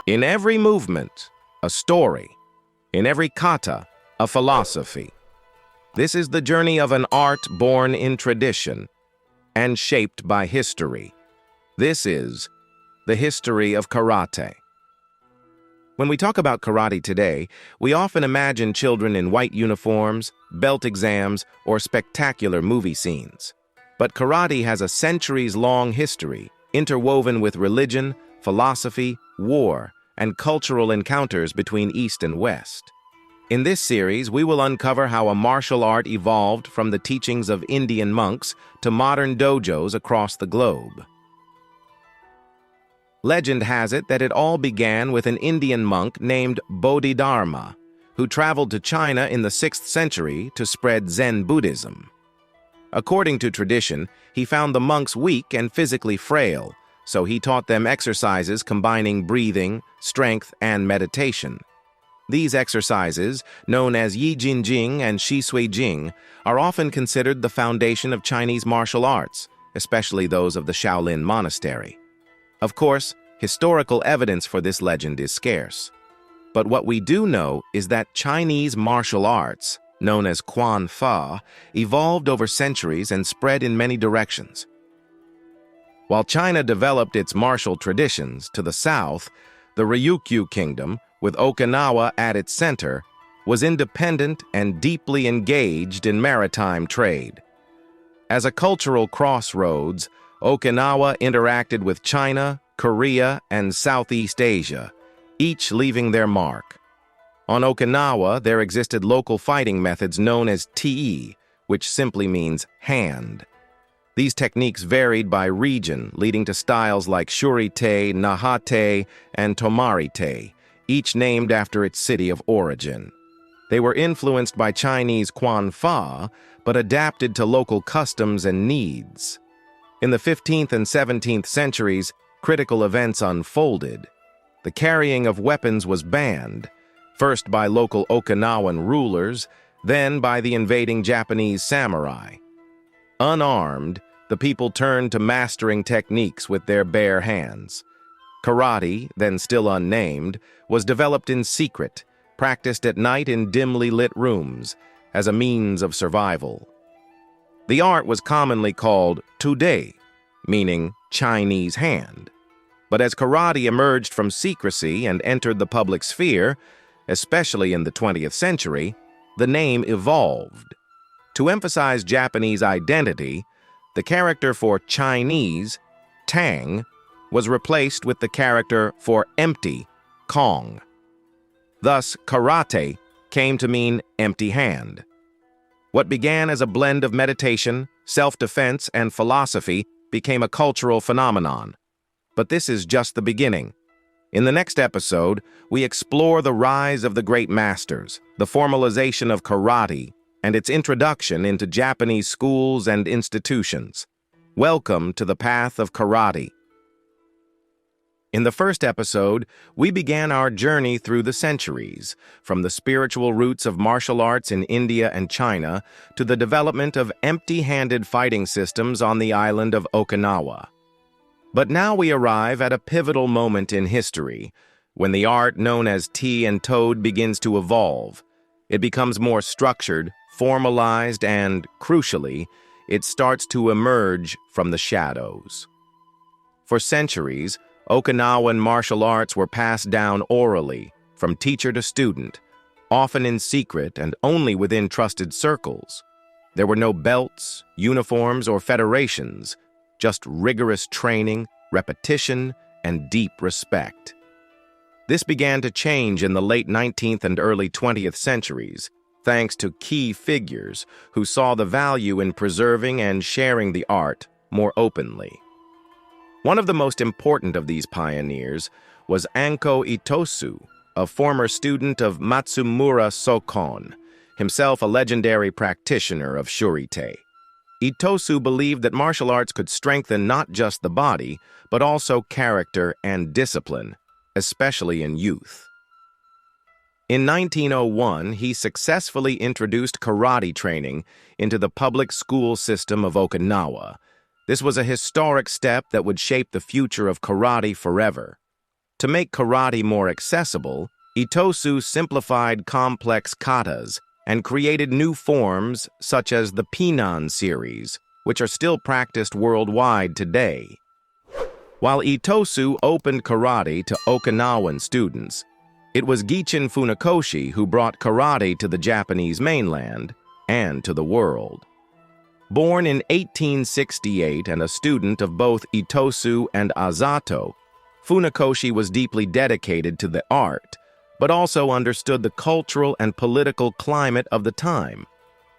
In every movement, a story. In every kata, a philosophy. This is the journey of an art born in tradition and shaped by history. This is the history of karate. When we talk about karate today, we often imagine children in white uniforms, belt exams, or spectacular movie scenes. But karate has a centuries-long history, interwoven with religion, philosophy, war, and cultural encounters between East and West. In this series, we will uncover how a martial art evolved from the teachings of Indian monks to modern dojos across the globe. Legend has it that it all began with an Indian monk named Bodhidharma, who traveled to China in the 6th century to spread Zen Buddhism. According to tradition, he found the monks weak and physically frail, so he taught them exercises combining breathing, strength, and meditation. These exercises, known as Yi Jin Jing and Shi Sui Jing, are often considered the foundation of Chinese martial arts, especially those of the Shaolin Monastery. Of course, historical evidence for this legend is scarce. But what we do know is that Chinese martial arts, known as Quan Fa, evolved over centuries and spread in many directions. While China developed its martial traditions to the south, the Ryukyu Kingdom, with Okinawa at its center, was independent and deeply engaged in maritime trade. As a cultural crossroads, Okinawa interacted with China, Korea, and Southeast Asia, each leaving their mark. On Okinawa, there existed local fighting methods known as Te, which simply means hand. These techniques varied by region, leading to styles like Shurite, Nahate, and Tomarite, each named after its city of origin. They were influenced by Chinese Quan Fa, but adapted to local customs and needs. In the 15th and 17th centuries, critical events unfolded. The carrying of weapons was banned, first by local Okinawan rulers, then by the invading Japanese samurai. Unarmed, the people turned to mastering techniques with their bare hands. Karate, then still unnamed, was developed in secret, practiced at night in dimly lit rooms, as a means of survival. The art was commonly called Tudei, meaning Chinese hand. But as karate emerged from secrecy and entered the public sphere, especially in the 20th century, the name evolved. To emphasize Japanese identity, the character for Chinese, Tang, was replaced with the character for empty, Kong. Thus, karate came to mean empty hand. What began as a blend of meditation, self-defense, and philosophy became a cultural phenomenon. But this is just the beginning. In the next episode, we explore the rise of the great masters, the formalization of karate, and its introduction into Japanese schools and institutions. Welcome to the path of karate. In the first episode, we began our journey through the centuries, from the spiritual roots of martial arts in India and China to the development of empty-handed fighting systems on the island of Okinawa. But now we arrive at a pivotal moment in history, when the art known as Tea and Toad begins to evolve. It becomes more structured, formalized, and, crucially, it starts to emerge from the shadows. For centuries, Okinawan martial arts were passed down orally, from teacher to student, often in secret and only within trusted circles. There were no belts, uniforms, or federations, just rigorous training, repetition, and deep respect. This began to change in the late 19th and early 20th centuries, thanks to key figures who saw the value in preserving and sharing the art more openly. One of the most important of these pioneers was Anko Itosu, a former student of Matsumura Sokon, himself a legendary practitioner of Shurite. Itosu believed that martial arts could strengthen not just the body, but also character and discipline, especially in youth. In 1901, he successfully introduced karate training into the public school system of Okinawa. This was a historic step that would shape the future of karate forever. To make karate more accessible, Itosu simplified complex katas and created new forms such as the Pinan series, which are still practiced worldwide today. While Itosu opened karate to Okinawan students, it was Gichin Funakoshi who brought karate to the Japanese mainland and to the world. Born in 1868 and a student of both Itosu and Azato, Funakoshi was deeply dedicated to the art, but also understood the cultural and political climate of the time.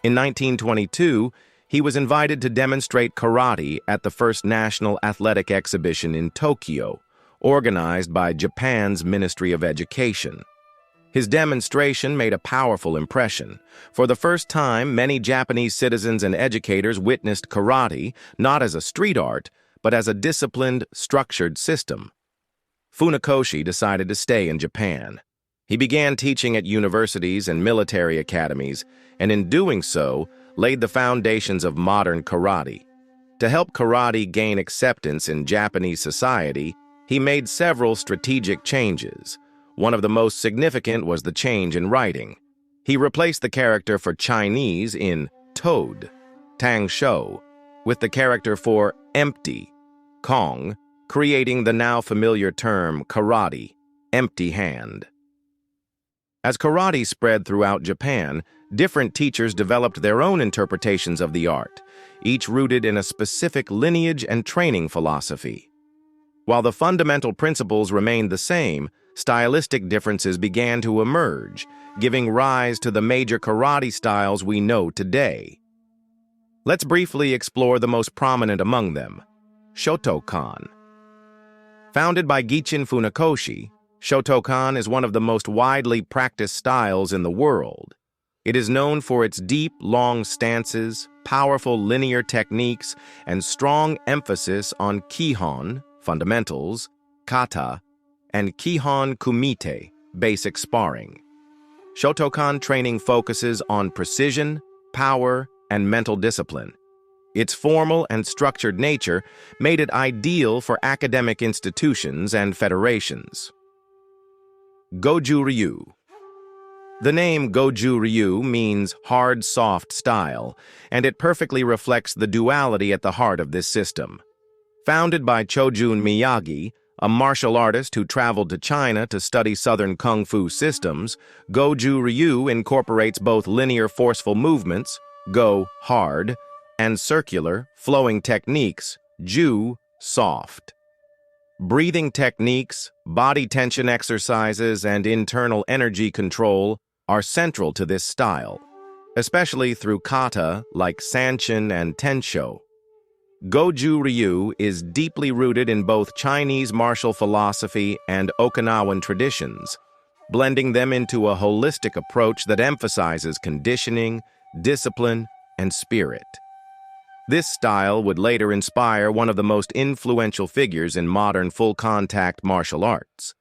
In 1922, he was invited to demonstrate karate at the first National Athletic Exhibition in Tokyo, organized by Japan's Ministry of Education. His demonstration made a powerful impression. For the first time, many Japanese citizens and educators witnessed karate not as a street art, but as a disciplined, structured system. Funakoshi decided to stay in Japan. He began teaching at universities and military academies, and in doing so, laid the foundations of modern karate. To help karate gain acceptance in Japanese society, he made several strategic changes. One of the most significant was the change in writing. He replaced the character for Chinese in toad, tang shou, with the character for empty, kong, creating the now familiar term karate, empty hand. As karate spread throughout Japan, different teachers developed their own interpretations of the art, each rooted in a specific lineage and training philosophy. While the fundamental principles remained the same, stylistic differences began to emerge, giving rise to the major karate styles we know today. Let's briefly explore the most prominent among them, Shotokan. Founded by Gichin Funakoshi, Shotokan is one of the most widely practiced styles in the world. It is known for its deep, long stances, powerful linear techniques, and strong emphasis on Kihon, fundamentals, kata, and Kihon kumite, basic sparring. Shotokan training focuses on precision, power, and mental discipline. Its formal and structured nature made it ideal for academic institutions and federations. Goju-Ryu. The name Goju-Ryu means hard, soft style, and it perfectly reflects the duality at the heart of this system. Founded by Chojun Miyagi, a martial artist who traveled to China to study Southern Kung Fu systems, Goju-Ryu incorporates both linear forceful movements, go, hard, and circular, flowing techniques, ju, soft. Breathing techniques, body tension exercises, and internal energy control are central to this style, especially through kata like sanchin and tensho. Goju-Ryu is deeply rooted in both Chinese martial philosophy and Okinawan traditions, blending them into a holistic approach that emphasizes conditioning, discipline, and spirit. This style would later inspire one of the most influential figures in modern full-contact martial arts,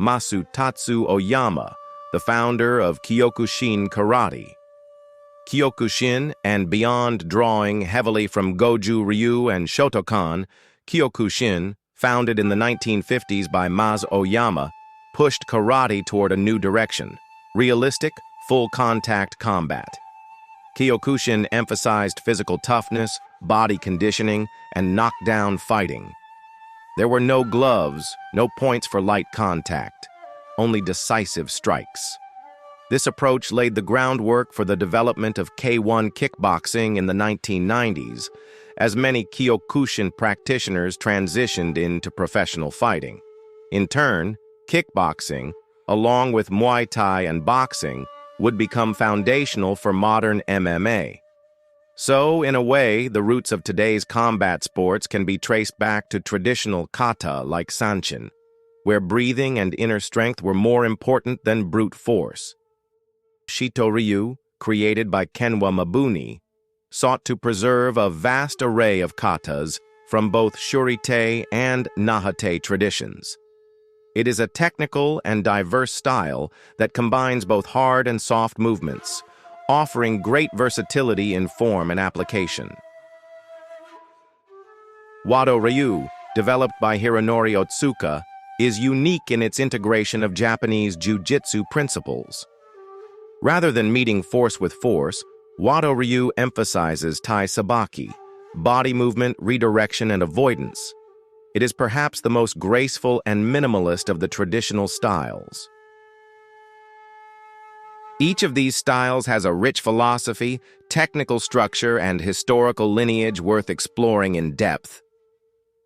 Masutatsu Oyama, the founder of Kyokushin karate. Kyokushin and beyond, drawing heavily from Goju-Ryu and Shotokan, Kyokushin, founded in the 1950s by Mas Oyama, pushed karate toward a new direction, realistic, full-contact combat. Kyokushin emphasized physical toughness, body conditioning, and knockdown fighting. There were no gloves, no points for light contact, only decisive strikes. This approach laid the groundwork for the development of K1 kickboxing in the 1990s, as many Kyokushin practitioners transitioned into professional fighting. In turn, kickboxing, along with Muay Thai and boxing, would become foundational for modern MMA. So, in a way, the roots of today's combat sports can be traced back to traditional kata like sanchin, where breathing and inner strength were more important than brute force. Shito-Ryu, created by Kenwa Mabuni, sought to preserve a vast array of katas from both Shurite and Nahate traditions. It is a technical and diverse style that combines both hard and soft movements, offering great versatility in form and application. Wado-Ryu, developed by Hironori Otsuka, is unique in its integration of Japanese jiu-jitsu principles. Rather than meeting force with force, Wado-Ryu emphasizes tai sabaki, body movement, redirection, and avoidance. It is perhaps the most graceful and minimalist of the traditional styles. Each of these styles has a rich philosophy, technical structure, and historical lineage worth exploring in depth.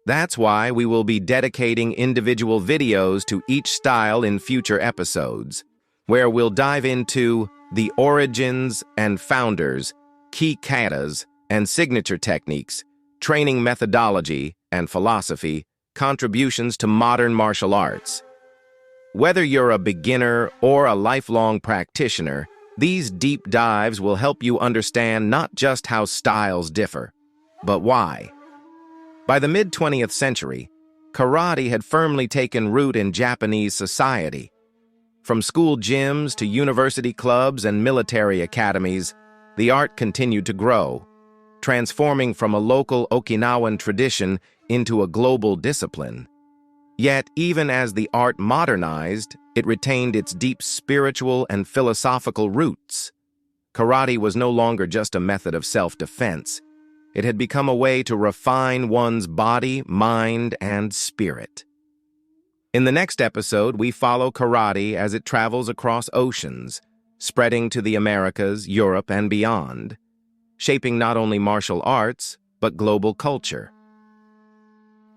That's why we will be dedicating individual videos to each style in future episodes, where we'll dive into the origins and founders, key katas and signature techniques, training methodology and philosophy, contributions to modern martial arts. Whether you're a beginner or a lifelong practitioner, these deep dives will help you understand not just how styles differ, but why. By the mid-20th century, karate had firmly taken root in Japanese society. From school gyms to university clubs and military academies, the art continued to grow, transforming from a local Okinawan tradition into a global discipline. Yet, even as the art modernized, it retained its deep spiritual and philosophical roots. Karate was no longer just a method of self-defense. It had become a way to refine one's body, mind, and spirit. In the next episode, we follow karate as it travels across oceans, spreading to the Americas, Europe, and beyond, shaping not only martial arts, but global culture.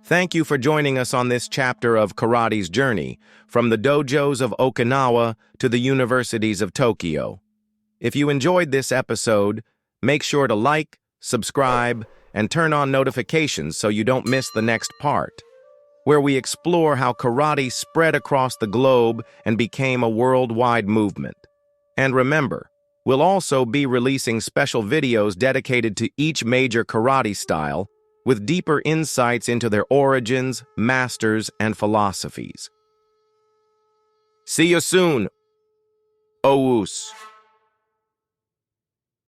Thank you for joining us on this chapter of karate's journey, from the dojos of Okinawa to the universities of Tokyo. If you enjoyed this episode, make sure to like, subscribe, and turn on notifications so you don't miss the next part, where we explore how karate spread across the globe and became a worldwide movement. And remember, we'll also be releasing special videos dedicated to each major karate style, with deeper insights into their origins, masters, and philosophies. See you soon, Ous.